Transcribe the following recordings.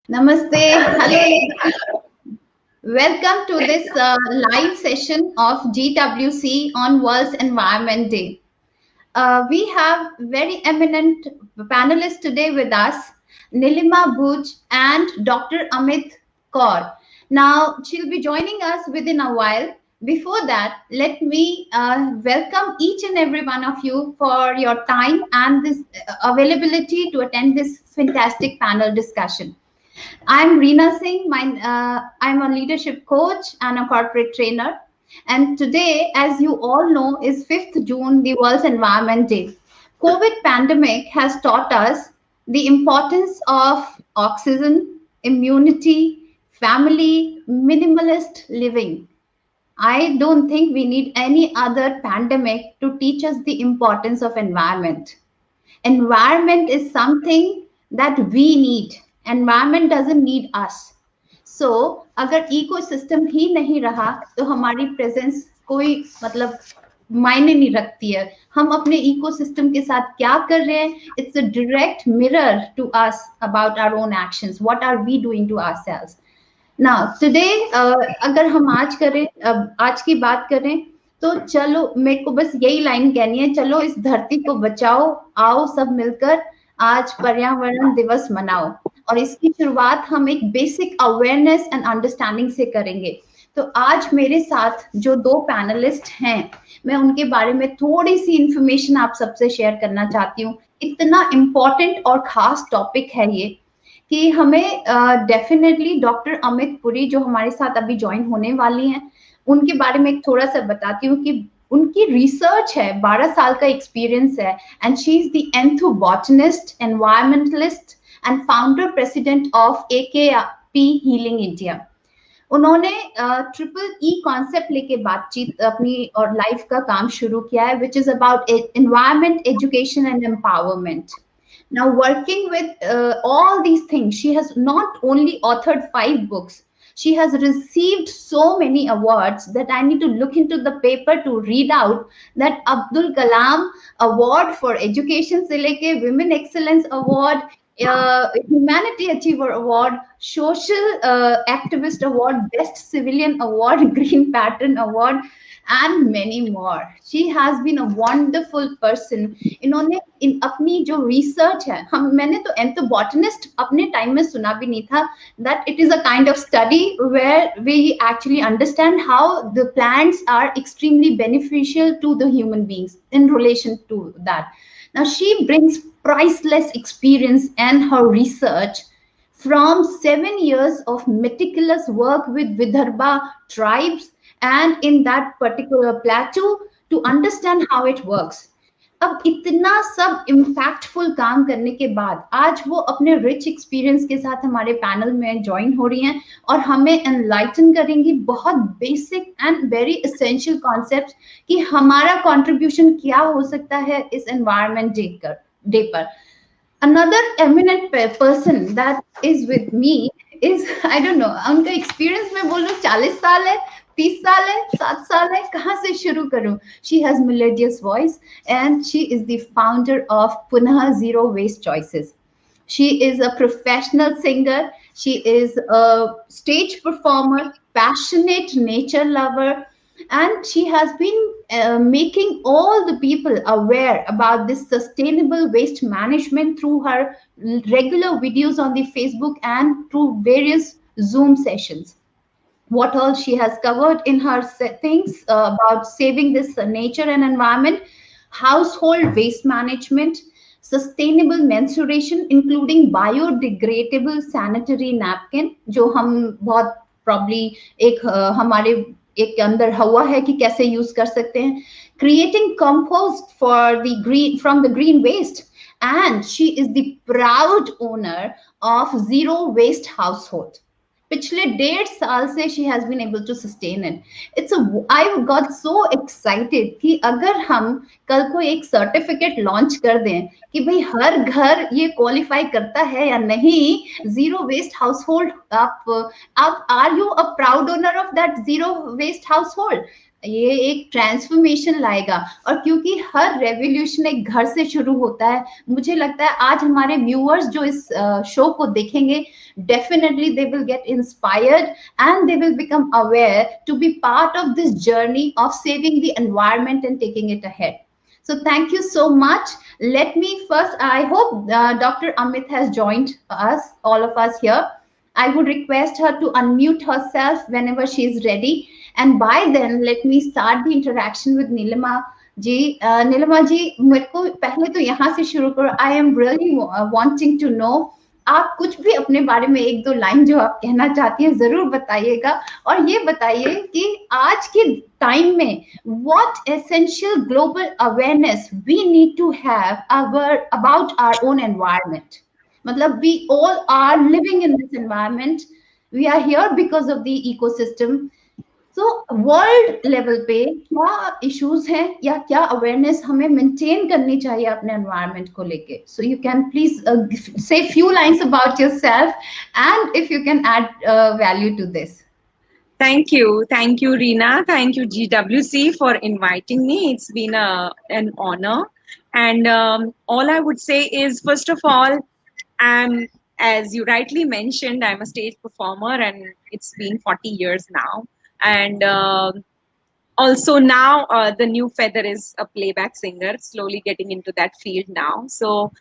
Namaste. Hello, everyone. Welcome to this live session of GWC on World's Environment Day. We have very eminent panelists today with us, Nilima Bhuj and Dr. Amit Kaur. Now, she'll be joining us within a while. Before that, let me welcome each and every one of you for your time and this availability to attend this fantastic panel discussion. I'm Reena Singh. I'm a leadership coach and a corporate trainer. And today, as you all know, is 5th June, the World's Environment Day. COVID pandemic has taught us the importance of oxygen, immunity, family, minimalist living. I don't think we need any other pandemic to teach us the importance of environment. Environment is something that we need. Environment doesn't need us. So अगर ecosystem ही नहीं रहा तो हमारी presence कोई मतलब मायने नहीं रखती है. हम अपने इकोसिस्टम के साथ क्या कर रहे हैं, it's a direct mirror to us about our own actions. What are we doing to ourselves now today. अगर हम आज की बात करें तो चलो मेरे को बस यही लाइन कहनी है, चलो इस धरती को बचाओ, आओ सब मिलकर आज पर्यावरण दिवस मनाओ. और इसकी शुरुआत हम एक बेसिक अवेयरनेस एंड अंडरस्टैंडिंग से करेंगे. तो आज मेरे साथ जो दो पैनलिस्ट हैं, मैं उनके बारे में थोड़ी सी इंफॉर्मेशन आप सबसे शेयर करना चाहती हूँ. इतना इम्पोर्टेंट और खास टॉपिक है ये कि हमें डेफिनेटली डॉक्टर अमित पुरी जो हमारे साथ अभी ज्वाइन होने वाली हैं, उनके बारे में थोड़ा सा बताती हूँ कि उनकी रिसर्च है, 12 साल का एक्सपीरियंस है. And she is the anthrobotanist, environmentalist and founder president of AKP healing India. उन्होंने ट्रिपल ई कॉन्सेप्ट लेके बातचीत अपनी और लाइफ का काम शुरू किया है, which is about environment, education and empowerment. Now, working with all these things, she has not only authored 5 books, she has received so many awards that I need to look into the paper to read out that Abdul Kalam Award for Education se leke Women Excellence Award, Humanity Achiever Award, Social Activist Award, Best Civilian Award, Green Pattern Award, and many more. She has been a wonderful person. इन्होंने अपनी जो research है, मैंने तो एंथ्रोबॉटनिस्ट अपने time में सुना भी नहीं था, that it is a kind of study where we actually understand how the plants are extremely beneficial to the human beings in relation to that. Now she brings priceless experience and her research from 7 years of meticulous work with Vidarbha tribes and in that particular plateau to understand how it works. अब इतना सब impactful काम करने के बाद आज वो अपने रिच एक्सपीरियंस के साथ हमारे पैनल में ज्वाइन हो रही हैं और हमें एनलाइटन करेंगी बहुत basic and very essential concept कि हमारा कंट्रीब्यूशन क्या हो सकता है इस एनवायरनमेंट डे पर. Another eminent person that is with me is, I don't know, उनका एक्सपीरियंस मैं बोलूँ 40 साल है, 30 साल है, 7 साल है, कहाँ से शुरू करूँ. She has melodious voice and she is the founder of Punah Zero Waste Choices. She is a professional singer. She is a stage performer, passionate nature lover, and she has been making all the people aware about this sustainable waste management through her regular videos on the Facebook and through various Zoom sessions. What all she has covered in her things about saving this nature and environment, household waste management, sustainable menstruation, including biodegradable sanitary napkin, जो हम बहुत probably एक हमारे एक अंदर हवा है कि कैसे यूज कर सकते हैं, creating compost for the green from the green waste, and she is the proud owner of Zero Waste Household. पिछले 1.5 साल से she has been able to sustain it. I got so excited कि अगर हम कल को एक सर्टिफिकेट लॉन्च कर दें कि भाई हर घर ये क्वालिफाई करता है या नहीं, जीरो वेस्ट हाउस होल्ड. आप are you a proud owner of that zero waste household? ये एक ट्रांसफॉर्मेशन लाएगा। और क्योंकि हर रेवोल्यूशन एक घर से शुरू होता है, मुझे लगता है आज हमारे व्यूअर्स जो इस शो को देखेंगे, definitely they will get inspired and they will become aware to be part of this journey of saving the environment and taking it ahead. So thank you so much. Let me first, I hope Dr. Amit has joined us, all of us here. I would request her to unmute herself whenever she is ready. And by then, let me start the interaction with Nilima जी. नीलिमा जी, मेरे को पहले तो यहाँ से शुरू करो. I am really wanting to know, आप कुछ भी अपने बारे में एक दो लाइन जो आप कहना चाहती हैं जरूर बताइएगा. और ये बताइए कि आज के टाइम में what essential global awareness we need to have about our own environment. मतलब we all are living in this environment. We are here because of the ecosystem. So world level पे क्या इश्यूज हैं या क्या awareness हमें maintain करनी चाहिए अपने एनवायरनमेंट को लेके. So you can please say few lines about yourself and if you can add value to this. Thank you, Reena. Thank you, GWC, for inviting me. It's been an honor. And all I would say is, first of all, as you rightly mentioned, I'm a stage performer, and it's been 40 years now. And also now, the new feather is a playback singer, slowly getting into that field now. So,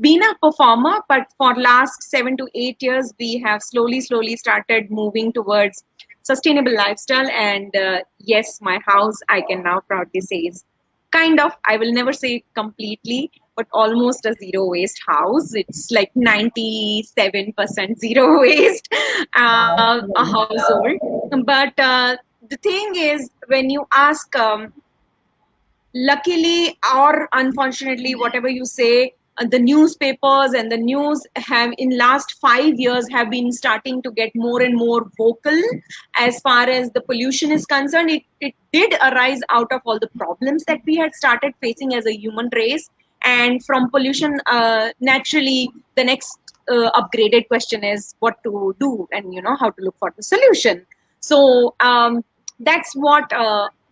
been a performer, but for last 7 to 8 years we have slowly started moving towards sustainable lifestyle. And yes, my house, I can now proudly say, is kind of, I will never say completely, but almost a zero waste house. It's like 97% zero waste a household. But the thing is, when you ask, luckily or unfortunately, whatever you say, the newspapers and the news have in last 5 years have been starting to get more and more vocal as far as the pollution is concerned. It did arise out of all the problems that we had started facing as a human race. And from pollution, naturally the next upgraded question is what to do, and how to look for the solution. So that's what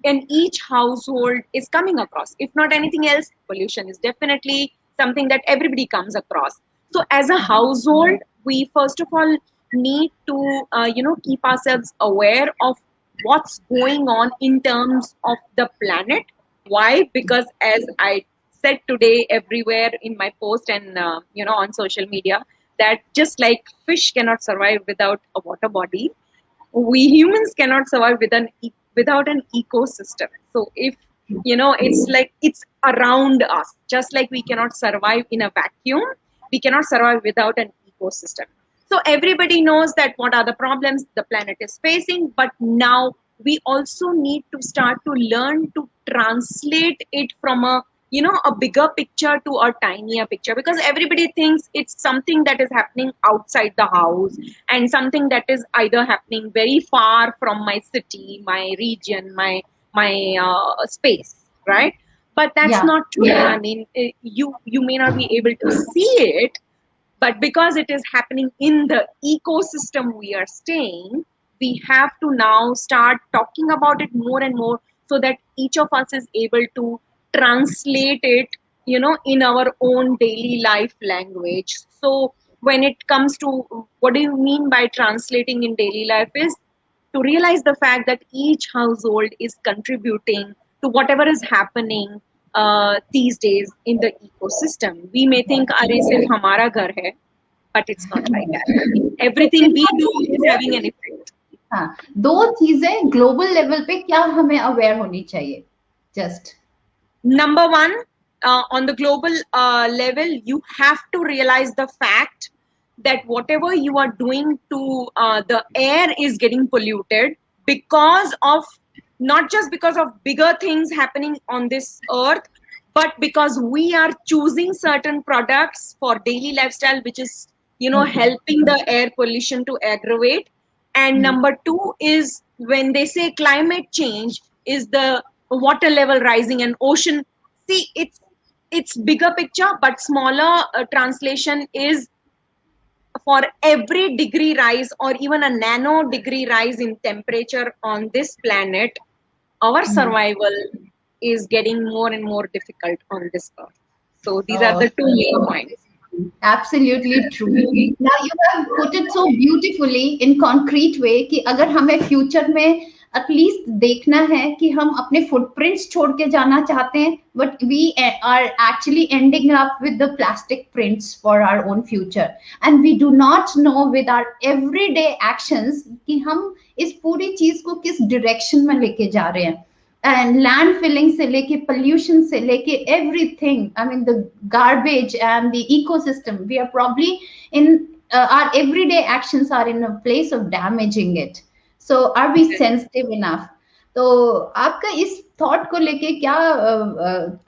in each household is coming across. If not anything else, pollution is definitely something that everybody comes across. So as a household, we first of all need to keep ourselves aware of what's going on in terms of the planet. Why? Because as I said today everywhere in my post and on social media, that just like fish cannot survive without a water body, we humans cannot survive without an ecosystem. So if it's like it's around us, just like we cannot survive in a vacuum, we cannot survive without an ecosystem. So everybody knows that what are the problems the planet is facing, but now we also need to start to learn to translate it from a bigger picture to a tinier picture, because everybody thinks it's something that is happening outside the house and something that is either happening very far from my city, my region, my space, right? But that's not true. I mean, you may not be able to see it, but because it is happening in the ecosystem we are staying, we have to now start talking about it more and more, so that each of us is able to translate it in our own daily life language. So when it comes to what do you mean by translating in daily life, is to realize the fact that each household is contributing to whatever is happening these days in the ecosystem. We may think, "Arey, sirf hamara ghar hai," but it's not like that. Everything we do is having an effect. हाँ, दो चीजें global level पे क्या हमें aware होनी चाहिए. Just Number one, on the global level, you have to realize the fact that whatever you are doing to the air is getting polluted because of, not just because of bigger things happening on this earth, but because we are choosing certain products for daily lifestyle, which is helping the air pollution to aggravate. And number two is, when they say climate change is the water level rising and ocean, see, it's bigger picture, but smaller translation is for every degree rise or even a nano degree rise in temperature on this planet, our survival is getting more and more difficult on this earth. So these are the two main points. Absolutely true. Now you have put it so beautifully in concrete way कि अगर हमें future में at least देखना है कि हम अपने footprints छोड़ के जाना चाहते हैं, but we are actually ending up with the plastic prints for our own future, and we do not know with our everyday actions कि हम इस पूरी चीज को किस डायरेक्शन में लेके जा रहे हैं. And land filling se leke pollution se leke everything, I mean the garbage and the ecosystem, we are probably in our everyday actions are in a place of damaging it. So are we sensitive enough? तो आपका इस thought को लेके क्या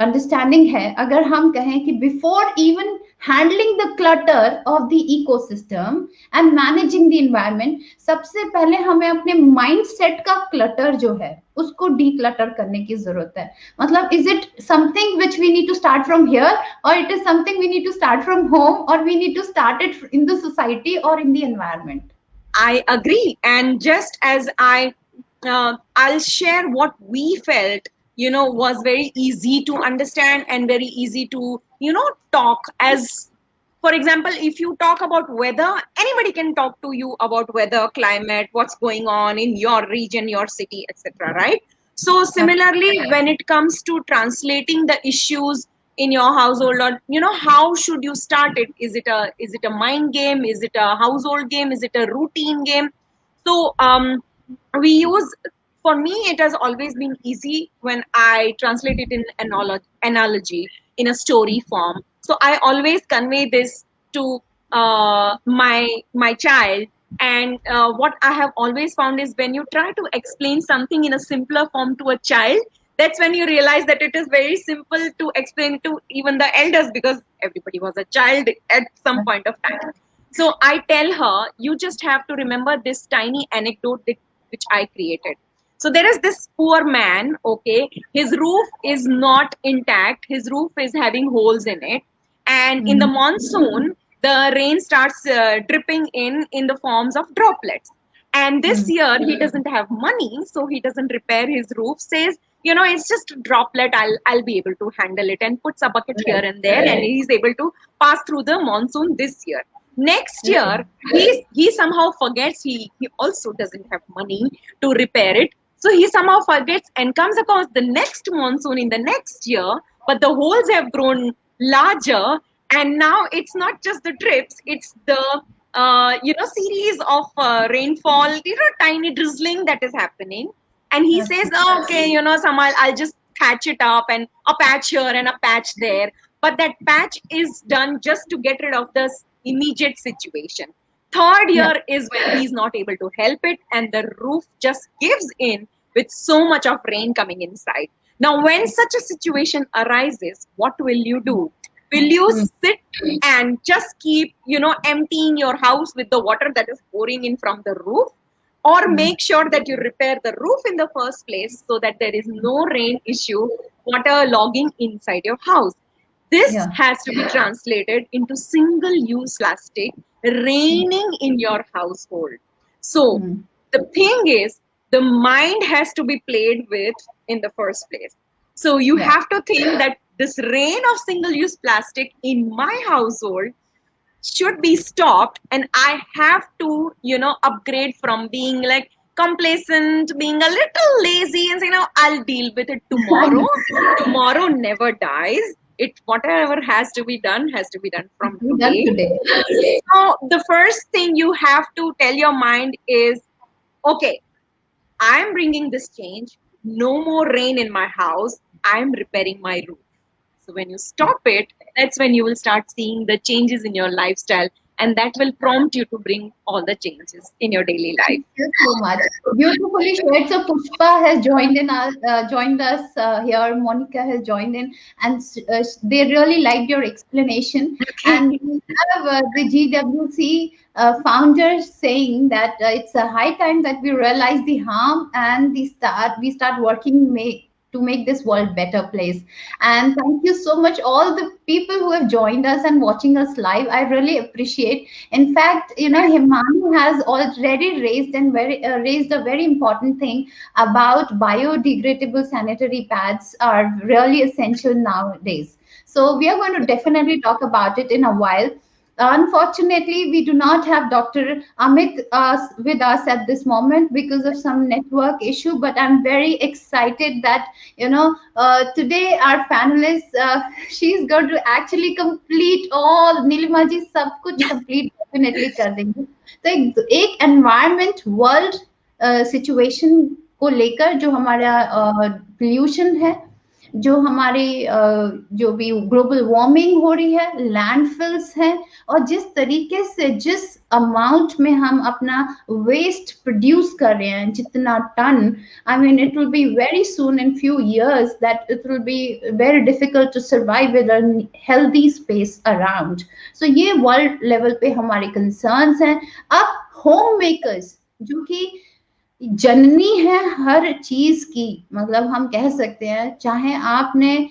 understanding है अगर हम कहें कि before even handling the clutter of the ecosystem and managing the environment, सबसे पहले हमें अपने माइंड सेट का क्लटर जो है उसको डीक्लटर करने की जरूरत है. मतलब is it something which we need to start from here, और it is something we need to start from home, और we need to start it in the society और in the environment? I agree, and just as I'll share what we felt, was very easy to understand and very easy to, talk. As for example, if you talk about weather, anybody can talk to you about weather, climate, what's going on in your region, your city, etc., right? So similarly, when it comes to translating the issues in your household, or how should you start it? Is it a mind game? Is it a household game? Is it a routine game? So we use, for me it has always been easy when I translate it in analogy, in a story form. So I always convey this to my child. And what I have always found is when you try to explain something in a simpler form to a child, that's when you realize that it is very simple to explain to even the elders, because everybody was a child at some point of time. So I tell her, you just have to remember this tiny anecdote which I created. So there is this poor man, okay, his roof is not intact, his roof is having holes in it. And in the monsoon, the rain starts dripping in the forms of droplets. And this year, he doesn't have money, so he doesn't repair his roof, says, it's just a droplet, I'll be able to handle it, and puts a bucket here and there, and he's able to pass through the monsoon this year. Next year, he somehow forgets he also doesn't have money to repair it. So he somehow forgets and comes across the next monsoon in the next year, but the holes have grown larger, and now it's not just the drips, it's the series of rainfall, tiny drizzling that is happening. And he says, oh, okay, Samal, I'll just patch it up, and a patch here and a patch there. But that patch is done just to get rid of this immediate situation. Third year is when he's not able to help it, and the roof just gives in with so much of rain coming inside. Now, when such a situation arises, what will you do? Will you sit and just keep, emptying your house with the water that is pouring in from the roof? Or make sure that you repair the roof in the first place so that there is no rain issue, water logging inside your house? This has to be translated into single-use plastic reigning in your household. So the thing is, the mind has to be played with in the first place. So you have to think that this reign of single-use plastic in my household should be stopped, and I have to, upgrade from being like complacent, being a little lazy and saying, I'll deal with it tomorrow. Tomorrow never dies. Whatever has to be done from today. So the first thing you have to tell your mind is, okay, I'm bringing this change. No more rain in my house. I'm repairing my roof. So when you stop it, that's when you will start seeing the changes in your lifestyle, and that will prompt you to bring all the changes in your daily life. Thank you so much. Beautifully shared. So Pushpa has joined us here. Monica has joined in, and they really liked your explanation. And we have the GWC founders saying that it's a high time that we realize the harm and we start working to make this world better place. And thank you so much, all the people who have joined us and watching us live. I really appreciate. In fact, Himani has already raised a very important thing about biodegradable sanitary pads are really essential nowadays. So we are going to definitely talk about it in a while. Unfortunately, we do not have Dr. Amit with us at this moment because of some network issue, but I'm very excited that, today our panelist, she's going to actually complete all, Neelima ji सब कुछ complete definitely कर देंगे. तो एक environment world situation को लेकर जो हमारा pollution है, जो हमारी जो भी ग्लोबल वार्मिंग हो रही है, लैंडफिल्स हैं, और जिस तरीके से जिस अमाउंट में हम अपना वेस्ट प्रोड्यूस कर रहे हैं, जितना टन, I mean it will be very soon in few years that it will be very difficult to survive with a healthy space around. So ये वर्ल्ड लेवल पे हमारे कंसर्न्स हैं. अब होम मेकर्स जो कि जननी है हर चीज की, मतलब हम कह सकते हैं, चाहे आपने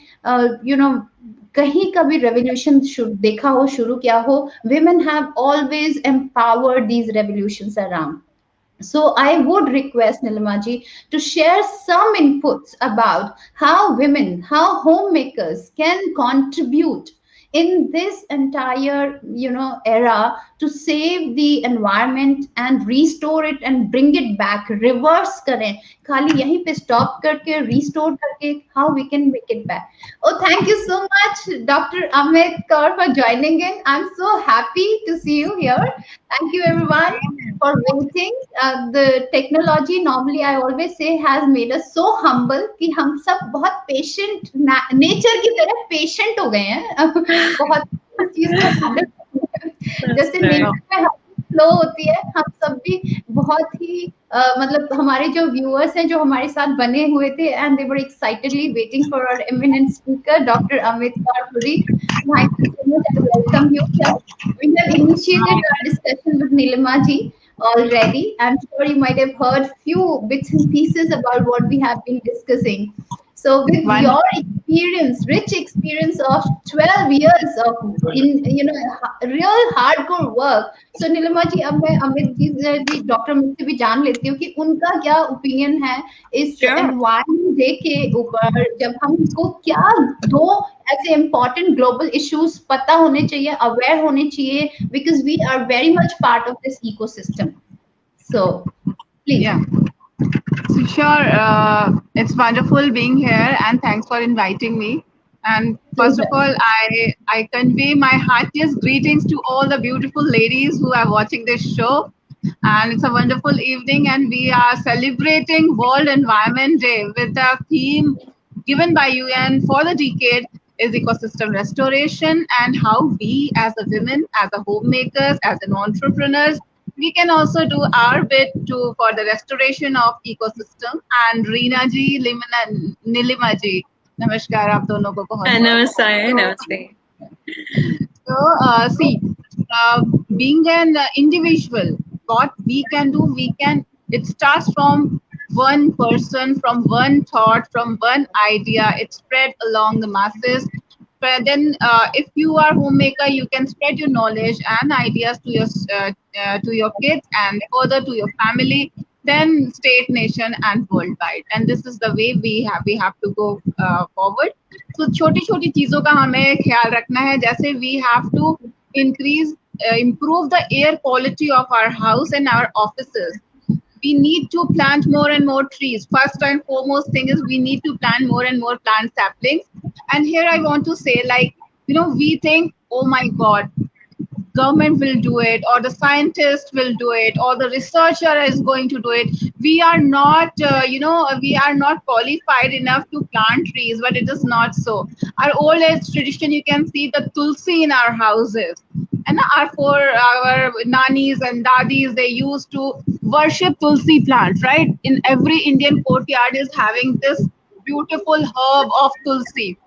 कहीं का भी रेवोल्यूशन देखा हो, शुरू किया हो, women have always empowered these revolutions around. So I would request Nilima ji to share some inputs about how women, how homemakers can contribute in this entire era to save the environment and restore it and bring it back, reverse करें, खाली यहीं पे stop करके restore करके, how we can make it back. Oh, thank you so much, Dr. Amit Kaur, for joining in. I'm so happy to see you here. Thank you everyone for waiting. The technology, normally I always say, has made us so humble कि हम सब बहुत patient, nature की तरह patient हो गए हैं. बहुत चीज जैसे नेचर में फ्लो होती है, हम सब भी बहुत ही मतलब हमारे जो व्यूअर्स हैं जो हमारे साथ बने हुए थे, and they were excitedly waiting for our eminent speaker doctor Amit Karpuri. Thank you so much and welcome you. We have initiated our discussion with Nilima ji already. I'm sure you might have heard few bits and pieces about what we have been discussing. So with your experience, rich experience of 12 years of real hardcore work, so Nilima ji, अब मैं Amit ji doctor Amit से भी जान लेती हूँ कि उनका क्या ओपिनियन है इस एनवायरमेंट डे के ऊपर, जब हमको क्या दो ऐसे इम्पोर्टेंट ग्लोबल इश्यूज पता होने चाहिए, अवेयर होने चाहिए, because we are very much part of this ecosystem. So please. Yeah. Sure, it's wonderful being here, and thanks for inviting me. And first of all, I convey my heartiest greetings to all the beautiful ladies who are watching this show. And it's a wonderful evening, and we are celebrating World Environment Day with the theme given by UN for the decade is ecosystem restoration, and how we as a women, as a homemakers, as an entrepreneurs, we can also do our bit for the restoration of ecosystem. And Reena ji, Nilima ji, namaskar aap dono ko bahut. Namaste. So see, being an individual, what we can do, it starts from one person, from one thought, from one idea. It spread along the masses. But then if you are homemaker, you can spread your knowledge and ideas to your kids, and further to your family, then state, nation, and worldwide. And this is the way we have to go forward. So छोटी छोटी चीजों का हमें ख्याल रखना है, जैसे we have to improve the air quality of our house and our offices. We need to plant more and more trees. First and foremost thing is we need to plant more and more plant saplings. And here I want to say, like, we think, oh my God, government will do it, or the scientist will do it, or the researcher is going to do it. We are not, we are not qualified enough to plant trees, but it is not so. Our old age tradition, you can see the tulsi in our houses. And our nannies and dadis, they used to worship tulsi plants, right? In every Indian courtyard is having this beautiful herb of tulsi.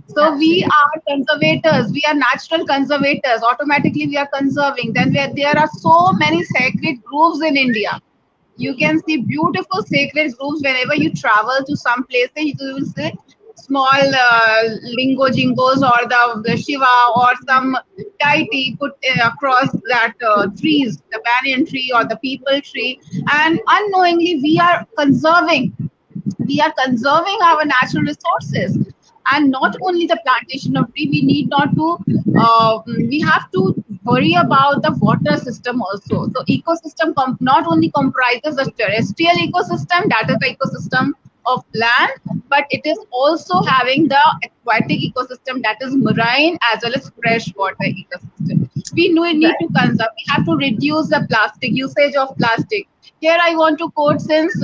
So we are conservators, we are natural conservators. Automatically we are conserving. Then there are so many sacred groves in India. You can see beautiful sacred groves whenever you travel to some places. You will see small lingo jingos or the Shiva or some deity put across that trees, the banyan tree or the people tree, and unknowingly we are conserving our natural resources. And not only the plantation of tree, we need not to we have to worry about the water system also. So ecosystem not only comprises the terrestrial ecosystem, that is the ecosystem of land, but it is also having the aquatic ecosystem, that is marine as well as freshwater ecosystem. We need to conserve, we have to reduce the plastic usage of plastic. Here I want to quote, since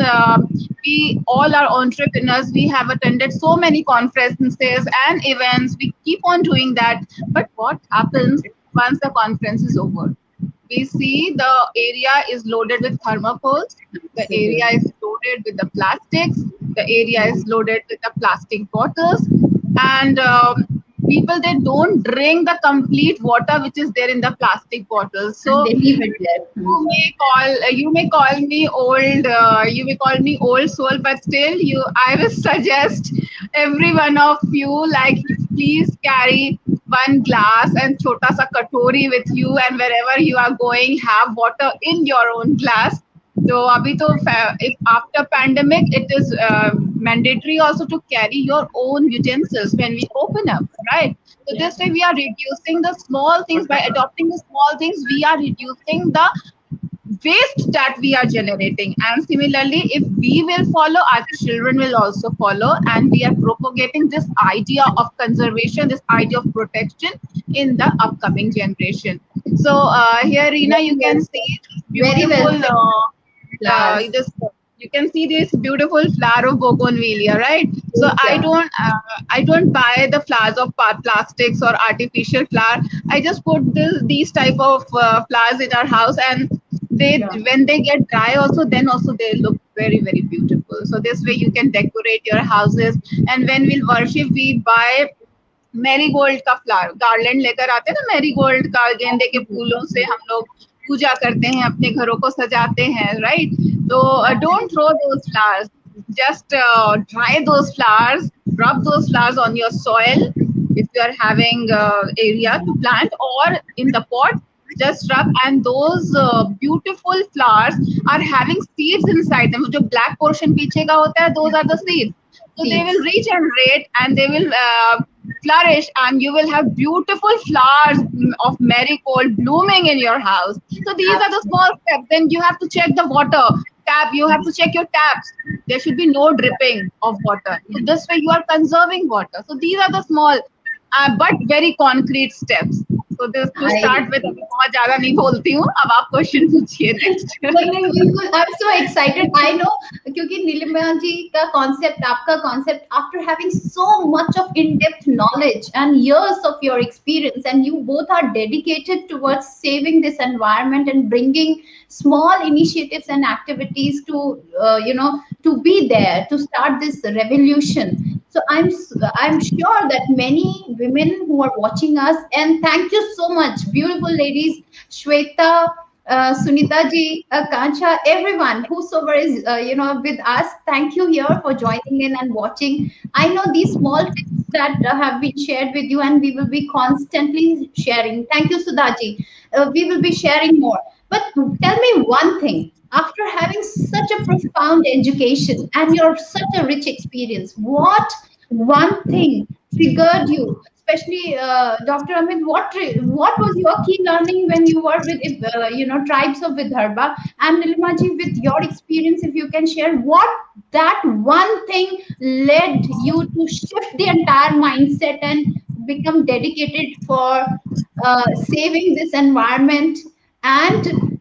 we all are entrepreneurs, we have attended so many conferences and events, we keep on doing that. But what happens once the conference is over? We see the area is loaded with thermocoals, the area is loaded with the plastics, the area is loaded with the plastic bottles, and people, they don't drink the complete water which is there in the plastic bottles. So They leave it there. you may call me old soul, but still I will suggest every one of you, like, please carry one glass and chota sa katori with you, and wherever you are going, have water in your own glass. So abhi to if after pandemic, it is mandatory also to carry your own utensils when we open up, right? So this way we are reducing the small things. By adopting the small things, we are reducing the waste that we are generating. And similarly, if we will follow, our children will also follow, and we are propagating this idea of conservation, this idea of protection in the upcoming generation. So here, Reena, you can see Very well beautiful said. this, you can see this beautiful flower of bougainvillea, right? So I don't buy the flowers of plastics or artificial flower. I just put these type of flowers in our house, and when they get dry also, then also they look very, very beautiful. So this way you can decorate your houses. And when we worship, we buy marigold का flower garland लेकर आते हैं ना, marigold का, गेंदे के फूलों से हम लोग पूजा करते हैं, अपने घरों को सजाते हैं, राइट? तो don't throw those flowers, just dry those flowers, rub those flowers on your soil if you are having area to plant, or in the pot, just rub, and those beautiful flowers are having seeds inside them. जो black portion पीछे का होता है, those are the seeds. So they will regenerate and they will flourish, and you will have beautiful flowers of marigold blooming in your house. So these are the small steps. Then you have to check the water tap. You have to check your taps. There should be no dripping of water. This way you are conserving water. So these are the small but very concrete steps. So this to start with, अभी बहुत ज़्यादा नहीं बोलती हूँ. अब आप question पूछिए next. I'm so excited. I know क्योंकि नीलिमा जी का concept, आपका concept, after having so much of in-depth knowledge and years of your experience, and you both are dedicated towards saving this environment and bringing small initiatives and activities to to be there to start this revolution. So I'm sure that many women who are watching us, and thank you so much, beautiful ladies, Shweta, Sunita ji, Kancha, everyone, whosoever is with us. Thank you here for joining in and watching. I know these small tips that have been shared with you, and we will be constantly sharing. Thank you, Sudhaji. We will be sharing more. But tell me one thing. After having such a profound education and your such a rich experience, what one thing triggered you? Especially, Dr. Amit, what was your key learning when you were with tribes of Vidarbha? And Nilimaji, with your experience, if you can share, what that one thing led you to shift the entire mindset and become dedicated for saving this environment, and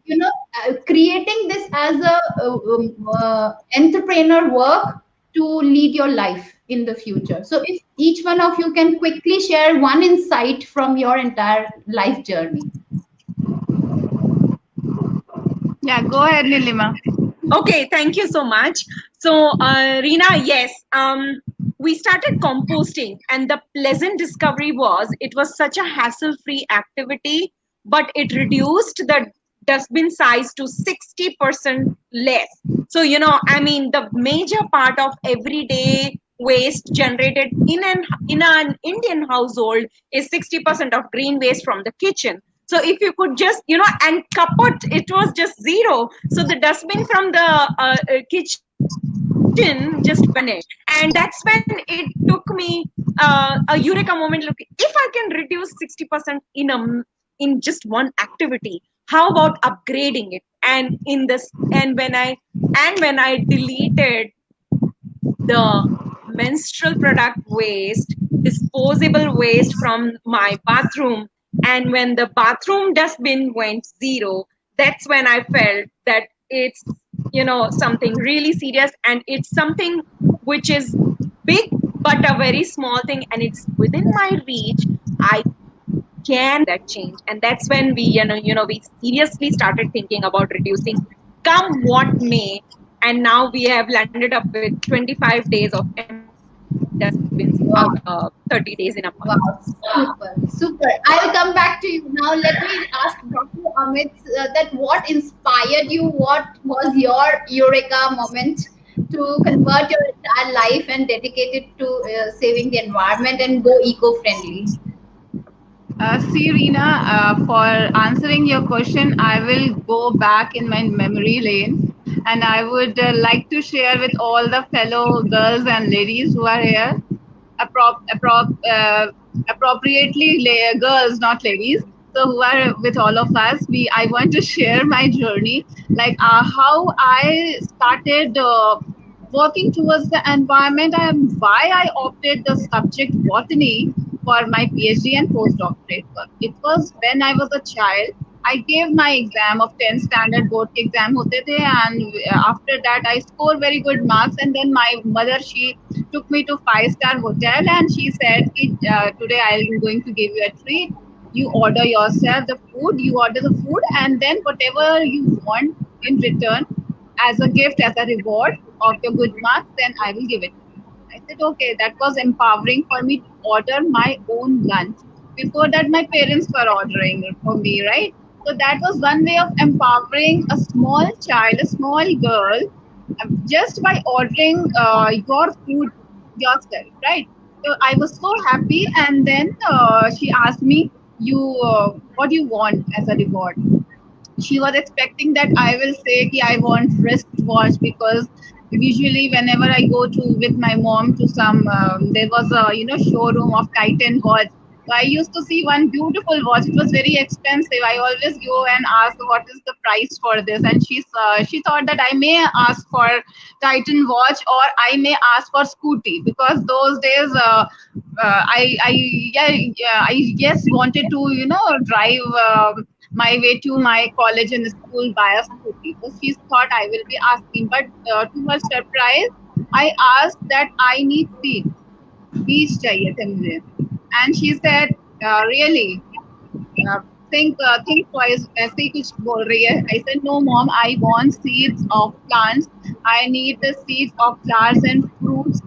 creating this as a entrepreneur work to lead your life in the future. So if each one of you can quickly share one insight from your entire life journey. Yeah, go ahead, Nilima. Okay, thank you so much. So, Reena, yes, we started composting, and the pleasant discovery was it was such a hassle-free activity, but it reduced the dustbin size to 60% less. So, I mean, the major part of everyday waste generated in an Indian household is 60% of green waste from the kitchen. So if you could just, and kaput, it was just zero. So the dustbin from the kitchen just vanished. And that's when it took me a eureka moment. Look, if I can reduce 60% in just one activity, how about upgrading it? And in this, and when I deleted the menstrual product waste, disposable waste from my bathroom, and when the bathroom dustbin went zero, that's when I felt that it's, something really serious, and it's something which is big but a very small thing, and it's within my reach. I can that change, and that's when we seriously started thinking about reducing, come what may. And now we have landed up with 25 days of empty dustbins out of 30 days in a month. Wow, super, super. I'll come back to you now. Let me ask Dr. Amit that what inspired you? What was your eureka moment to convert your entire life and dedicate it to saving the environment and go eco-friendly? See, Reena, for answering your question, I will go back in my memory lane, and I would like to share with all the fellow girls and ladies who are here, appropriately girls, not ladies. So who are with all of us, I want to share my journey, like how I started working towards the environment and why I opted the subject botany for my PhD and postdoctorate work. It was when I was a child. I gave my exam of 10th standard board exam hote the, and after that I scored very good marks, and then my mother, she took me to 5-star hotel and she said, today I'm going to give you a treat. You order yourself the food, you order the food, and then whatever you want in return as a gift, as a reward of your good marks, then I will give it. I said, okay, that was empowering for me to order my own lunch. Before that, my parents were ordering it for me, right? So that was one way of empowering a small child, a small girl, just by ordering your food yourself, right? So I was so happy, and then she asked me, "You, what do you want as a reward?" She was expecting that I will say ki I want wristwatch, because usually whenever I go to with my mom to some there was a showroom of Titan watch. So I used to see one beautiful watch. It was very expensive. I always go and ask what is the price for this, and she thought that I may ask for Titan watch or I may ask for scooty, because those days I yes wanted to drive. My way to my college and school by a scooty. So she thought I will be asking, but to her surprise, I asked that I need seeds. Seeds चाहिए थे मुझे. And she said, really? Think twice. ऐसे ही कुछ बोल रही है. I said, no, mom. I want seeds of plants. I need the seeds of flowers and fruits.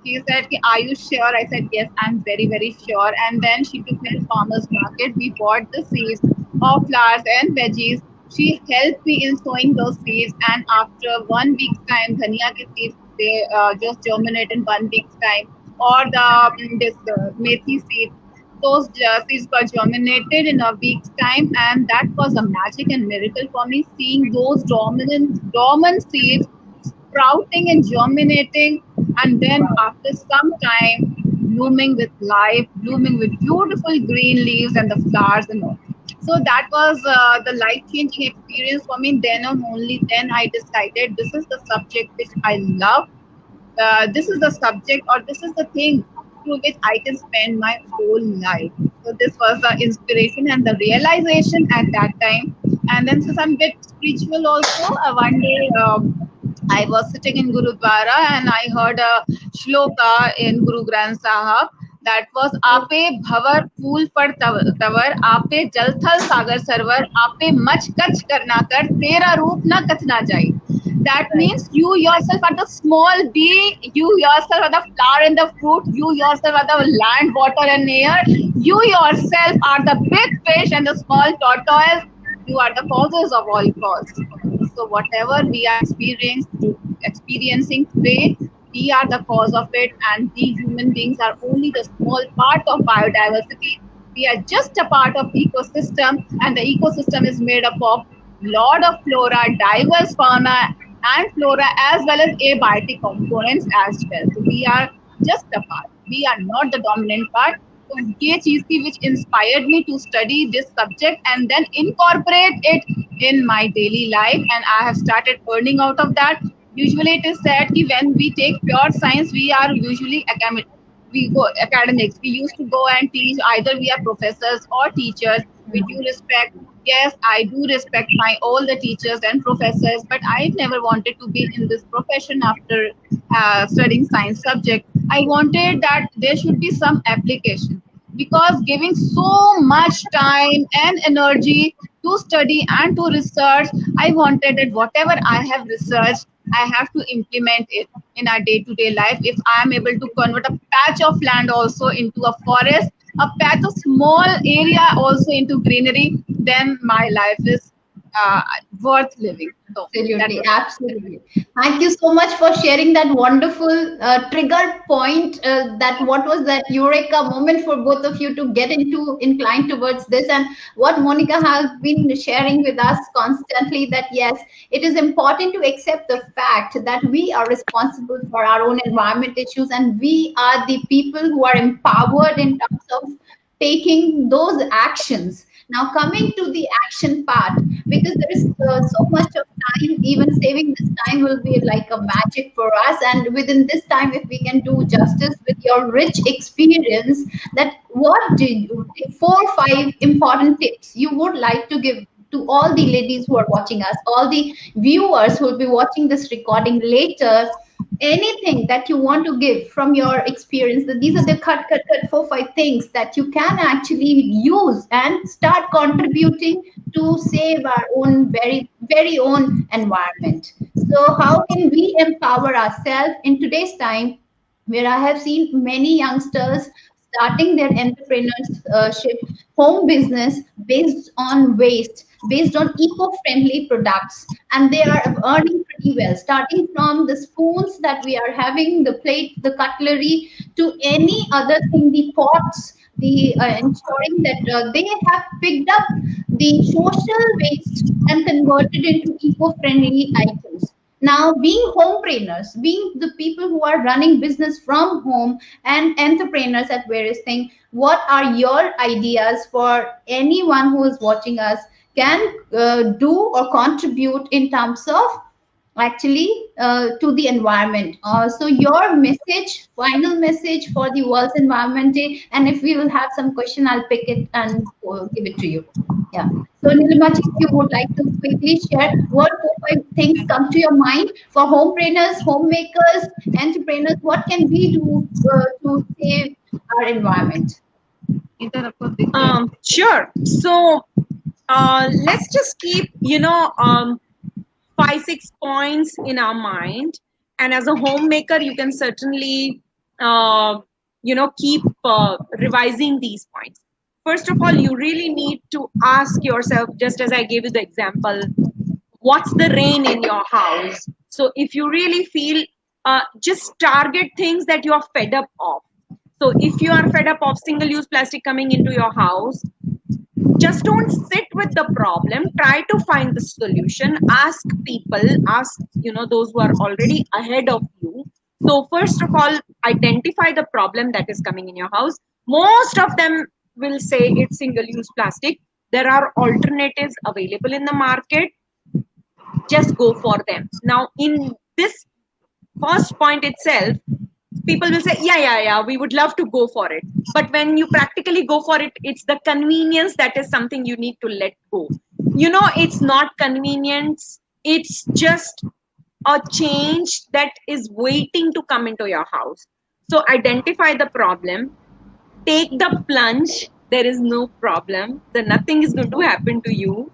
She said, are you sure? I said, yes, I'm very, very sure. And then she took me to farmer's market. We bought the seeds of flowers and veggies. She helped me in sowing those seeds. And after 1 week's time, dhania ke seeds, they just germinate in 1 week's time. Or this methi seeds. Those seeds got germinated in a week's time, and that was a magic and miracle for me, seeing those dormant seeds sprouting and germinating, and then after some time blooming with life, blooming with beautiful green leaves and the flowers and all. So that was the life-changing experience for me. Then and only then I decided this is the subject which I love. This is the subject, or this is the thing through which I can spend my whole life. So this was the inspiration and the realization at that time. And then since I'm a bit spiritual also, one day I was sitting in Gurudwara and I heard a shloka in Guru Granth Sahib that was Ape Bhavar Phool Par Tavar, Ape Jalthal Sagar Sarvar, Ape Mach Kach Karna Kar, Tera Roop Na Kach Na Jai. That means you yourself are the small bee, you yourself are the flower and the fruit, you yourself are the land, water and air, you yourself are the big fish and the small tortoise. You are the causes of all cause. So whatever we are experiencing today, we are the cause of it, and we human beings are only the small part of biodiversity. We are just a part of ecosystem, and the ecosystem is made up of lot of flora, diverse fauna and flora, as well as abiotic components as well. So we are just a part. We are not the dominant part. So ये चीज थी which inspired me to study this subject and then incorporate it in my daily life, and I have started earning out of that. Usually it is said that when we take pure science, we are usually academic. We go academics. We used to go and teach. Either we are professors or teachers. With due respect, yes, I do respect my all the teachers and professors, but I never wanted to be in this profession after studying science subject. I wanted that there should be some application, because giving so much time and energy to study and to research, I wanted that whatever I have researched, I have to implement it in our day-to-day life. If I am able to convert a patch of land also into a forest, a patch of small area also into greenery, then my life is uh, worth living. So that Absolutely, was absolutely. Thank you so much for sharing that wonderful trigger point. That what was that eureka moment for both of you to get into inclined towards this, and what Monica has been sharing with us constantly. That yes, it is important to accept the fact that we are responsible for our own environment issues, and we are the people who are empowered in terms of taking those actions. Now, coming to the action part, because there is so much of time, even saving this time will be like a magic for us. And within this time, if we can do justice with your rich experience, that what did you, 4 or 5 important tips you would like to give to all the ladies who are watching us, all the viewers who will be watching this recording later, anything that you want to give from your experience, that these are the cut 4 5 things that you can actually use and start contributing to save our own very own environment. So how can we empower ourselves in today's time, where I have seen many youngsters starting their entrepreneurship home business based on waste, based on eco-friendly products, and they are earning pretty well. Starting from the spoons that we are having, the plate, the cutlery, to any other thing, the pots, the ensuring that they have picked up the social waste and converted into eco-friendly items. Now, being homepreneurs, being the people who are running business from home and entrepreneurs at various things, what are your ideas for anyone who is watching us can do or contribute in terms of actually to the environment? So your message, final message for the World's Environment Day, and if we will have some question, I'll pick it and give it to you. Yeah. So Nilima, if you would like to quickly share what 4 5 things come to your mind for homepreneurs, homemakers, entrepreneurs, what can we do to save our environment? either of course. Sure. So let's just keep 5 6 points in our mind, and as a homemaker you can certainly keep revising these points. First of all, you really need to ask yourself, just as I gave you the example, what's the rain in your house? So if you really feel, just target things that you are fed up of. So if you are fed up of single use plastic coming into your house, just don't sit with the problem, try to find the solution, ask people, ask those who are already ahead of you. So first of all, identify the problem that is coming in your house. Most of them will say it's single use plastic. There are alternatives available in the market, just go for them. Now in this first point itself, people will say, yeah, we would love to go for it. But when you practically go for it, it's the convenience that is something you need to let go. It's not convenience, it's just a change that is waiting to come into your house. So identify the problem, take the plunge. There is no problem, then nothing is going to happen to you.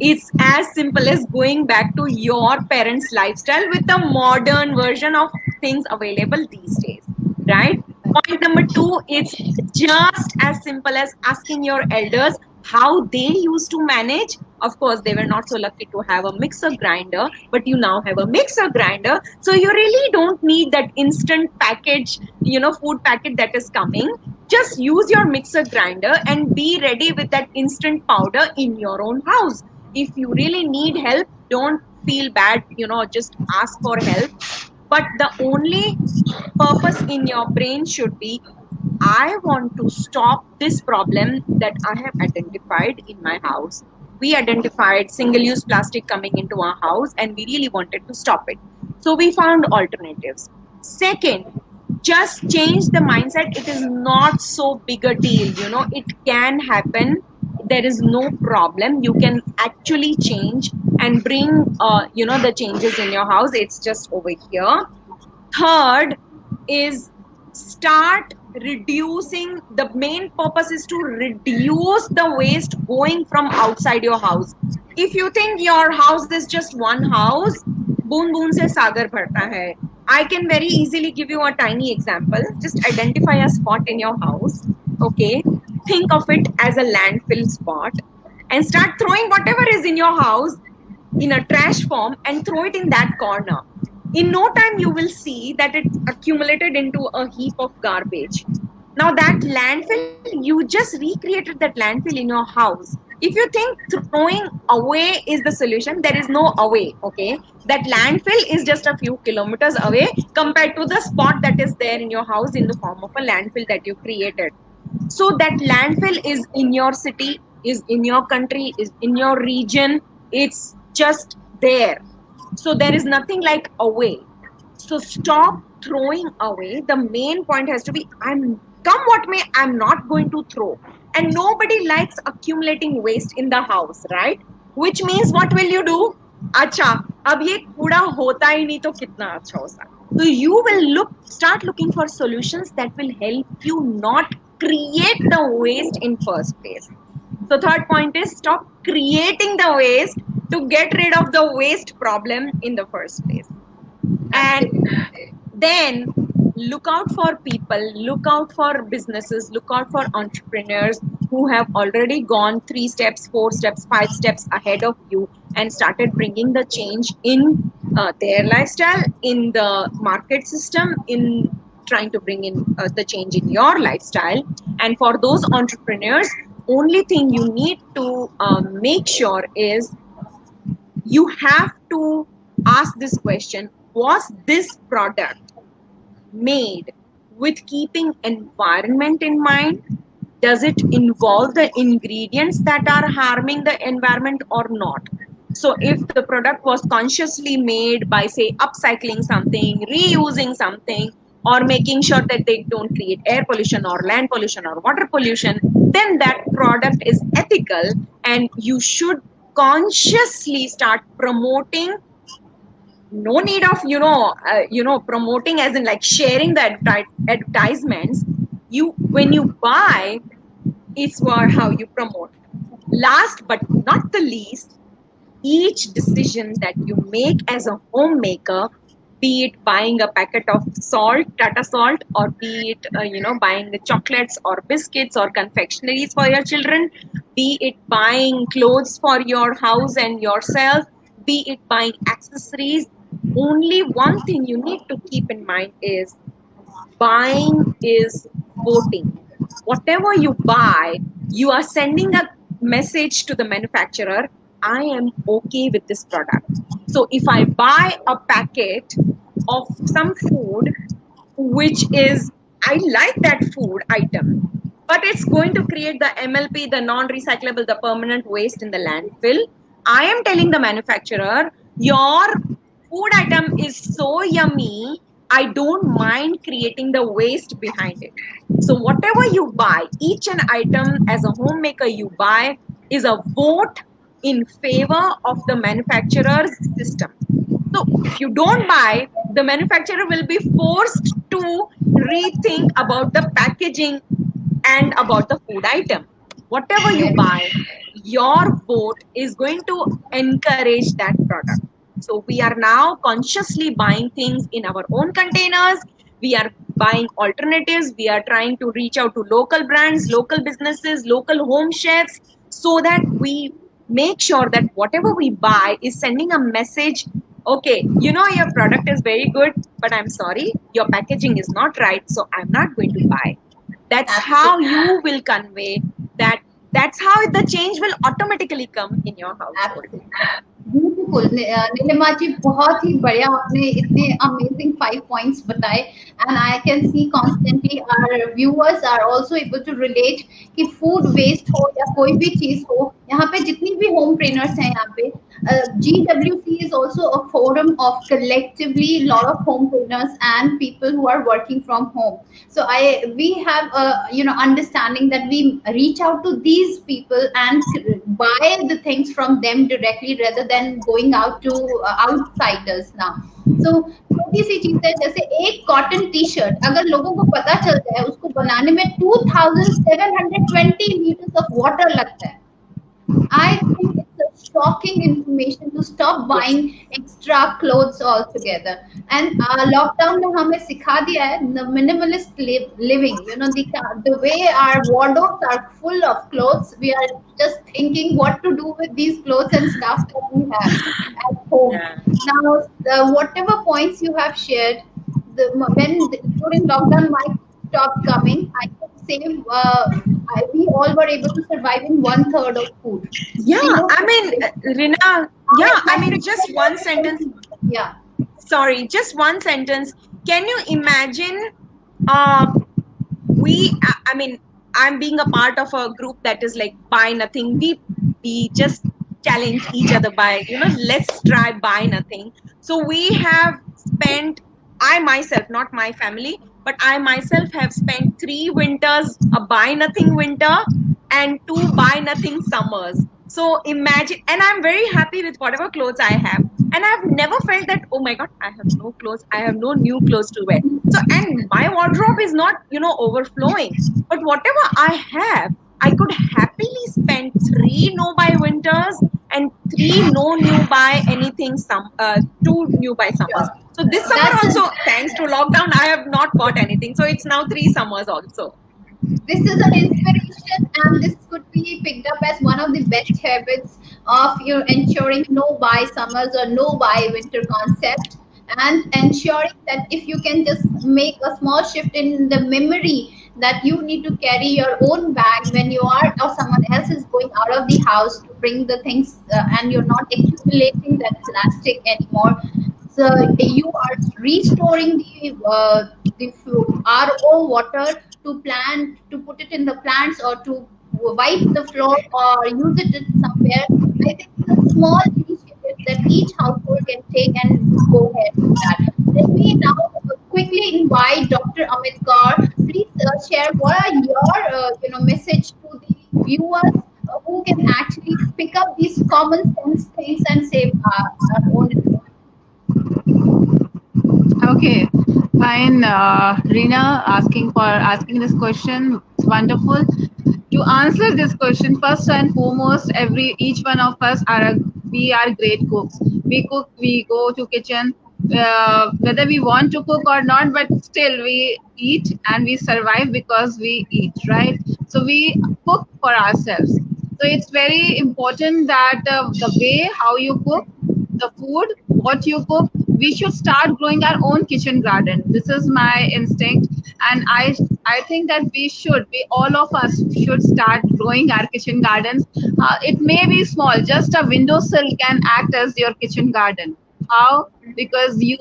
It's as simple as going back to your parents' lifestyle with a modern version of things available these days, right? Point number 2, it's just as simple as asking your elders how they used to manage Of course, they were not so lucky to have a mixer grinder, but you now have a mixer grinder. So you really don't need that instant package, food packet that is coming. Just use your mixer grinder and be ready with that instant powder in your own house. If you really need help, don't feel bad, just ask for help. But the only purpose in your brain should be, I want to stop this problem that I have identified in my house. We identified single use plastic coming into our house and we really wanted to stop it. So we found alternatives. Second, just change the mindset. It is not so big a deal. It can happen. There is no problem. You can actually change and bring, the changes in your house. It's just over here. Third is start reducing. The main purpose is to reduce the waste going from outside your house. If you think your house is just one house, boon boon se sagar bharta hai. I can very easily give you a tiny example. Just identify a spot in your house. Okay, think of it as a landfill spot and start throwing whatever is in your house in a trash form and throw it in that corner. In no time, you will see that it's accumulated into a heap of garbage. Now, that landfill, you just recreated that landfill in your house. If you think throwing away is the solution, there is no away, okay? That landfill is just a few kilometers away compared to the spot that is there in your house in the form of a landfill that you created. So that landfill is in your city, is in your country, is in your region. It's just there. So there is nothing like away. So stop throwing away. The main point has to be, I'm come what may, I'm not going to throw. And nobody likes accumulating waste in the house, right? Which means what will you do? अच्छा, अब ये कूड़ा होता ही नहीं तो कितना अच्छा होता. So you will start looking for solutions that will help you not create the waste in first place. So third point is stop creating the waste to get rid of the waste problem in the first place. And then look out for people, look out for businesses, look out for entrepreneurs who have already gone 3 steps, 4 steps, 5 steps ahead of you and started bringing the change in their lifestyle, in the market system, in trying to bring in the change in your lifestyle. And for those entrepreneurs, only thing you need to make sure is you have to ask this question: was this product made with keeping environment in mind? Does it involve the ingredients that are harming the environment or not? So if the product was consciously made by, say, upcycling something, reusing something, or making sure that they don't create air pollution or land pollution or water pollution, then that product is ethical and you should consciously start promoting. No need of promoting as in like sharing the advertisements. You, when you buy, it's for how you promote. Last but not the least, each decision that you make as a homemaker, be it buying a packet of salt, Tata salt, or be it buying the chocolates or biscuits or confectionaries for your children, be it buying clothes for your house and yourself, be it buying accessories, only one thing you need to keep in mind is buying is voting. Whatever you buy, you are sending a message to the manufacturer, I am okay with this product. So if I buy a packet of some food, which is, I like that food item, but it's going to create the MLP, the non-recyclable, the permanent waste in the landfill, I am telling the manufacturer, your food item is so yummy, I don't mind creating the waste behind it. So whatever you buy, each an item as a homemaker you buy is a vote in favor of the manufacturer's system. So if you don't buy, the manufacturer will be forced to rethink about the packaging and about the food item. Whatever you buy, your vote is going to encourage that product. So we are now consciously buying things in our own containers. We are buying alternatives. We are trying to reach out to local brands, local businesses, local home chefs, so that we make sure that whatever we buy is sending a message. Okay, you know, your product is very good, but I'm sorry, your packaging is not right, so I'm not going to buy. That's how Absolutely. you will convey that. That's how the change will automatically come in your household. Beautiful Neelima ji, बहुत ही बढ़िया, आपने इतने amazing 5 points बताए, and I can see constantly our viewers are also able to relate कि food waste हो या कोई भी चीज हो, यहाँ पे जितनी भी होम ट्रेनर्स हैं यहाँ पे, GWC is also a forum of collectively lot of home trainers and people who are working from home. So we have a understanding that we reach out to these people and buy the things from them directly rather than going out to outsiders now. So छोटी सी चीज है, जैसे एक cotton T shirt अगर लोगों को पता चल जाए उसको बनाने में 2720 लीटर्स ऑफ वाटर लगता है. I think it's a shocking information to stop Yes. buying extra clothes altogether. And lockdown ने हमें सिखा दिया है the minimalist living. You know, the way our wardrobes are full of clothes, we are just thinking what to do with these clothes and stuff that we have at home. Yeah. Now, whatever points you have shared, when during lockdown my stopped coming, I could save. We all were able to survive in 1/3 of food. Yeah, Zero I mean, food. Rina, yeah, I had mean, just one sentence. Yeah. Sorry, just one sentence. Can you imagine? I mean, I'm being a part of a group that is like buy nothing. We just challenge each other by, let's try buy nothing. So we have spent, I myself, not my family, but I myself have spent 3 winters, a buy nothing winter and 2 buy nothing summers. So imagine, and I'm very happy with whatever clothes I have. And I've never felt that, oh my God, I have no clothes, I have no new clothes to wear. So, and my wardrobe is not, overflowing. But whatever I have, I could happily spend 3 no buy winters and 3 no new buy anything, 2 new buy summers. So this summer That's also, thanks to lockdown, I have not bought anything. So it's now 3 summers also. this is an inspiration, and this could be picked up as one of the best habits of ensuring no buy summers or no buy winter concept, and ensuring that if you can just make a small shift in the memory that you need to carry your own bag when you are or someone else is going out of the house to bring the things, and you're not accumulating that plastic anymore. So you are restoring the RO water to plant, to put it in the plants or to wipe the floor or use it somewhere. I think it's a small initiative that each household can take and go ahead with that. Let me now quickly invite Dr. Amit Kaur. Please share what are your message to the viewers who can actually pick up these common sense things and save our own environment. Okay, fine. Reena, asking this question. It's wonderful. To answer this question, first and foremost, each one of us we are great cooks. We cook. We go to kitchen, whether we want to cook or not, but still we eat and we survive because we eat, right? So we cook for ourselves. So it's very important that the way how you cook the food, what you cook, we should start growing our own kitchen garden. This is my instinct, and I think that we all of us should start growing our kitchen gardens. It may be small, just a windowsill can act as your kitchen garden. How? Because we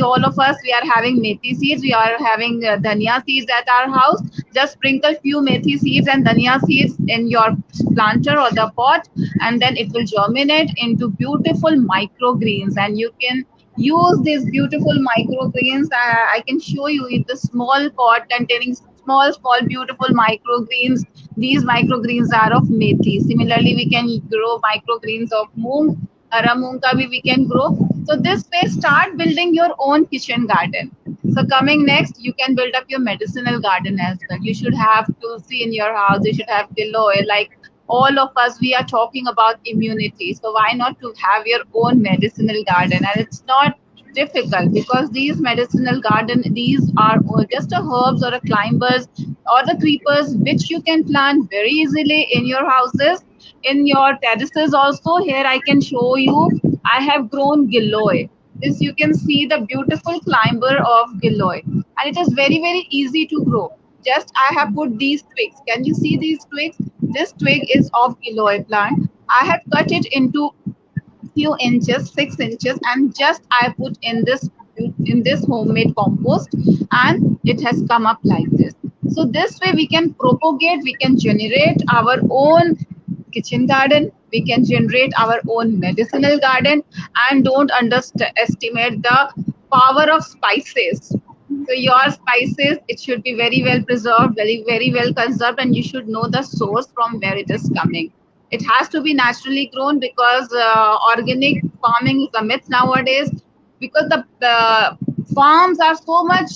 all of us, we are having methi seeds, we are having dhania seeds at our house. Just sprinkle few methi seeds and dhania seeds in your planter or the pot, and then it will germinate into beautiful microgreens, and you can use these beautiful microgreens. I can show you in the small pot containing small beautiful microgreens. These microgreens are of methi. Similarly, we can grow microgreens of moong. Hara moong ka bhi we can grow. So this way, start building your own kitchen garden. So coming next, you can build up your medicinal garden as well. You should have tulsi in your house. You should have giloy. Like all of us, we are talking about immunity. So why not to have your own medicinal garden? And it's not difficult because these medicinal garden, these are just a herbs or a climbers or the creepers which you can plant very easily in your houses. In your terraces also, here I can show you, I have grown Giloy. This you can see the beautiful climber of Giloy, and it is very, very easy to grow. Just I have put these twigs. Can you see these twigs? This twig is of Giloy plant. I have cut it into few inches, 6 inches, and just I put in this homemade compost, and it has come up like this. So this way we can propagate, we can generate our own kitchen garden, we can generate our own medicinal garden, and don't underestimate the power of spices. So your spices, it should be very well preserved, very, very well conserved, and you should know the source from where it is coming. It has to be naturally grown, because organic farming is a myth nowadays, because the farms are so much,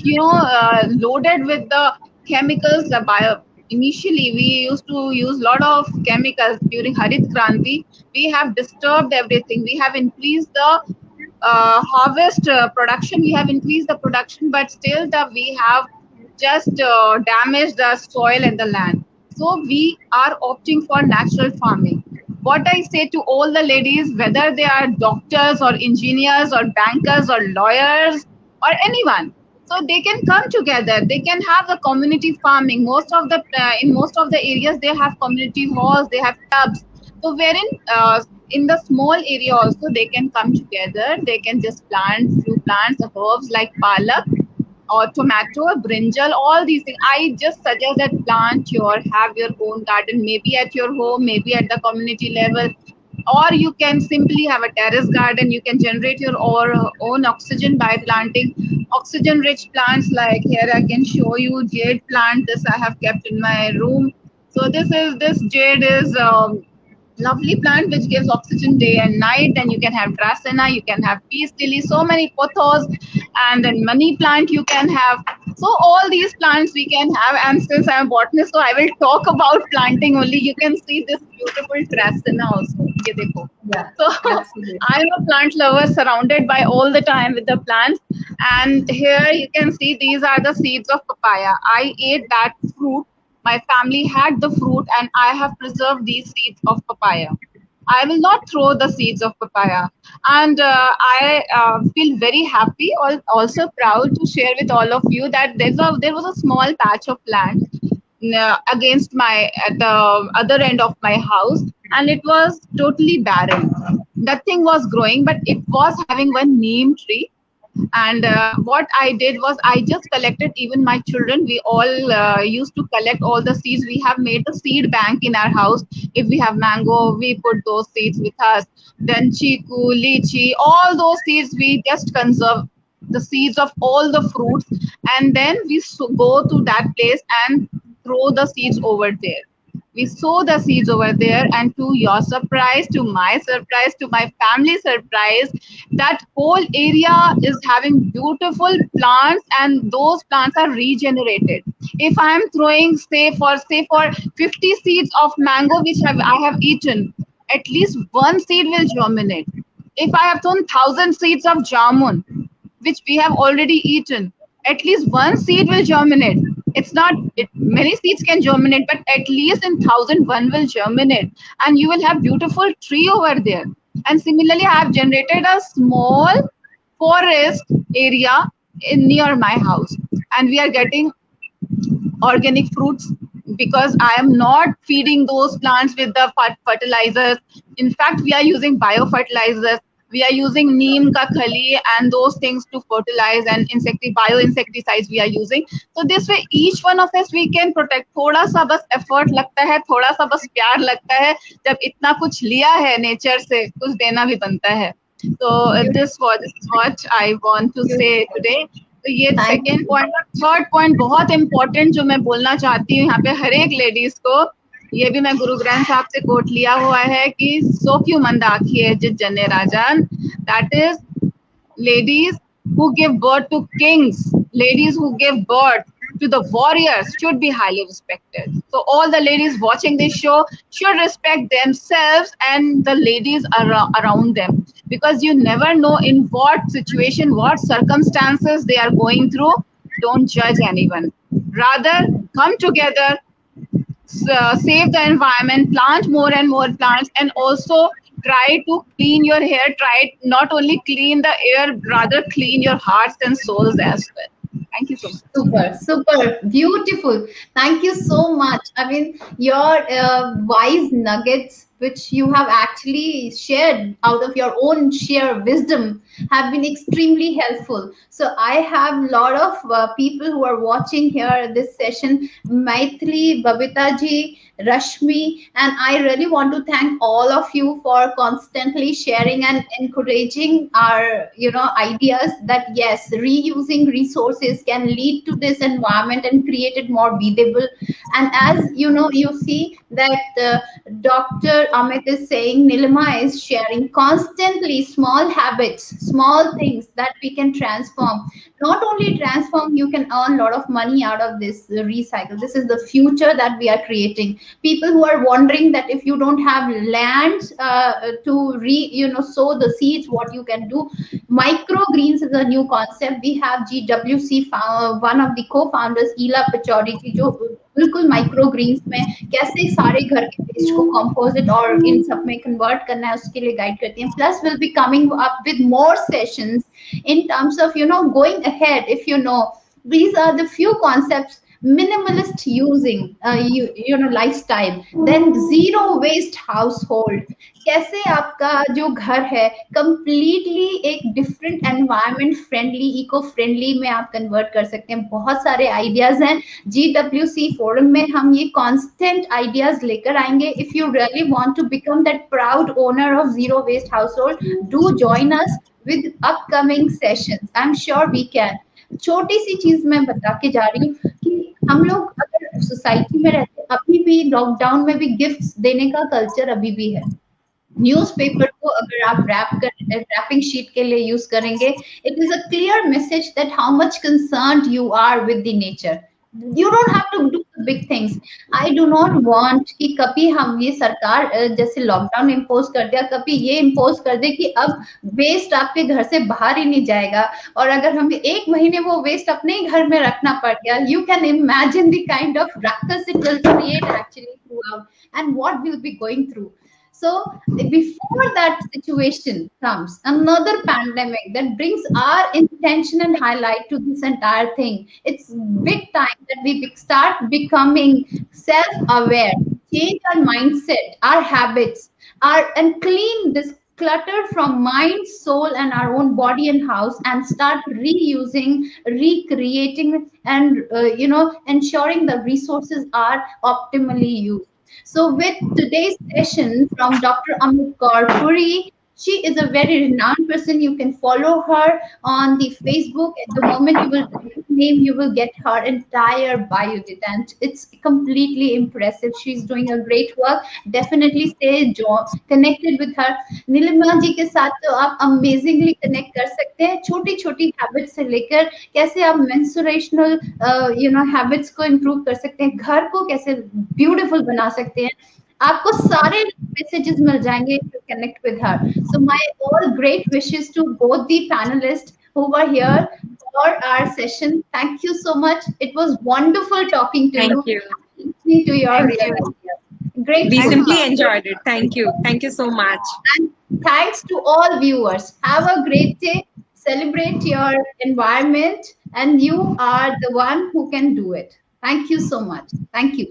loaded with the chemicals, the bio. Initially, we used to use a lot of chemicals during Harit Kranti. We have disturbed everything. We have increased the harvest production. We have increased the production, but still we have just damaged the soil and the land. So we are opting for natural farming. What I say to all the ladies, whether they are doctors or engineers or bankers or lawyers or anyone, so they can come together, they can have the community farming. Most of the in most of the areas, they have community halls, they have clubs. So wherein in the small area also, they can come together, they can just plant few plants, herbs like palak or tomato, brinjal, all these things. I just suggest that have your own garden, maybe at your home, maybe at the community level, or you can simply have a terrace garden. You can generate your own oxygen by planting oxygen rich plants. Like here I can show you jade plant. This I have kept in my room. So this jade is lovely plant which gives oxygen day and night. And you can have dracena, you can have peace lily, so many pothos, and then money plant you can have. So all these plants we can have. And since I'm a botanist, so I will talk about planting only. You can see this beautiful dracena also. Ye dekho. Yeah, So absolutely. I'm a plant lover, surrounded by all the time with the plants. And here you can see these are the seeds of papaya. I ate that fruit. My family had the fruit, and I have preserved these seeds of papaya. I will not throw the seeds of papaya. And I feel very happy, also proud to share with all of you that there was a small patch of land against at the other end of my house, and it was totally barren. Nothing was growing, but it was having one neem tree. And what I did was, I just collected, even my children, we all used to collect all the seeds. We have made a seed bank in our house. If we have mango, we put those seeds with us. Then chiku, lychee, all those seeds, we just conserve the seeds of all the fruits. And then we go to that place and throw the seeds over there. We sow the seeds over there, and to your surprise, to my surprise, to my family surprise, that whole area is having beautiful plants, and those plants are regenerated. If I am throwing, say for 50 seeds of mango which I have eaten, at least one seed will germinate. If I have thrown 1,000 seeds of jamun which we have already eaten, at least one seed will germinate. It's not many seeds can germinate, but at least in 1,000 one will germinate, and you will have beautiful tree over there. And similarly, I have generated a small forest area near my house, and we are getting organic fruits, because I am not feeding those plants with the fertilizers. In fact, we are using biofertilizers. We are using neem ka khali and those things to fertilize, and bio-insecticides we are using. So this way, each one of us we can protect. थोड़ा सा बस effort लगता है, थोड़ा सा बस प्यार लगता है. जब इतना कुछ लिया है nature से, कुछ देना भी बनता है. So this was what I want to say today. तो ये सेकेंड पॉइंट. थर्ड पॉइंट बहुत इंपॉर्टेंट जो मैं बोलना चाहती हूँ यहाँ पे हर एक लेडीज को, ये भी मैं गुरु ग्रंथ साहब से कोट लिया हुआ है कि सो क्यों मंद आखिए जित जने राजन. That is ladies who give birth to kings, ladies who give birth to the warriors should be highly respected. So all the ladies watching this show should respect themselves and the ladies around them, because you never know in what situation, what circumstances they are going through. Don't judge anyone. Rather, come together, save the environment, plant more and more plants, and also try to clean your hair. Try not only clean the air, rather clean your hearts and souls as well. Thank you so much. Super, super beautiful. Thank you so much. I mean, your wise nuggets, which you have actually shared out of your own sheer wisdom, have been extremely helpful. So I have a lot of people who are watching here this session. Maithili, Babita ji, Rashmi, and I really want to thank all of you for constantly sharing and encouraging our, ideas that yes, reusing resources can lead to this environment and create it more breathable. And as you see that Dr. Amit is saying, Nilima is sharing constantly small habits, small things that we can transform. Not only transform, you can earn a lot of money out of this recycle. This is the future that we are creating. People who are wondering that if you don't have land to sow the seeds, what you can do. Microgreens is a new concept. We have GWC, one of the co-founders, Ela Pachauri ji, जो बिल्कुल micro Green's में कैसे सारे घर के waste को composite और इन सब में कन्वर्ट करना है उसके लिए गाइड करती हैं. Plus will be coming up with more sessions in terms of going ahead. If these are the few concepts: minimalist using lifestyle, then zero waste household. कैसे आपका जो घर है completely एक different environment friendly, eco friendly में आप convert कर सकते हैं. बहुत सारे ideas हैं. GWC forum में हम ये constant ideas लेकर आएंगे. If you really want to become that proud owner of zero waste household, do join us with upcoming sessions. I'm sure we can. छोटी सी चीज मैं बता के जा रही हूँ कि हम लोग अगर सोसाइटी में रहते हैं, अभी भी लॉकडाउन में भी गिफ्ट्स देने का कल्चर अभी भी है. न्यूज़पेपर को अगर आप रैपिंग शीट के लिए यूज करेंगे, it is a clear message that how much concerned you are with the nature. You don't have to do the big things. I do not want कि कभी हम ये सरकार जैसे लॉकडाउन इम्पोज कर दिया, कभी ये इम्पोज कर दे कि अब वेस्ट आपके घर से बाहर ही नहीं जाएगा. और अगर हमें 1 महीने वो वेस्ट अपने ही घर में रखना पड़ गया, you can imagine the kind of ruckus it will create actually throughout and what we'll be going through. So before that situation comes, another pandemic that brings our intention and highlight to this entire thing. It's big time that we start becoming self-aware, change our mindset, our habits, and clean this clutter from mind, soul, and our own body and house, and start reusing, recreating, and ensuring the resources are optimally used. So with today's session from Dr. Amit Kaur Puri, she is a very renowned person. You can follow her on the Facebook. At the moment you will name, you will get her entire biodata, and it's completely impressive. She's doing a great work. Definitely stay connected with her. Nilima जी के साथ तो आप amazingly connect कर सकते हैं. छोटी छोटी habits से लेकर कैसे आप menstruational habits को improve कर सकते हैं, घर को कैसे beautiful बना सकते हैं, आपको सारे messages मिल जाएंगे to connect with her. So my all great wishes to both the panelists who were here for our session. Thank you so much. It was wonderful talking to you. Thank you. Listening to your Thank you. ideas. Great. We simply enjoyed it. Thank you. Thank you so much. And thanks to all viewers. Have a great day. Celebrate your environment, and you are the one who can do it. Thank you so much. Thank you.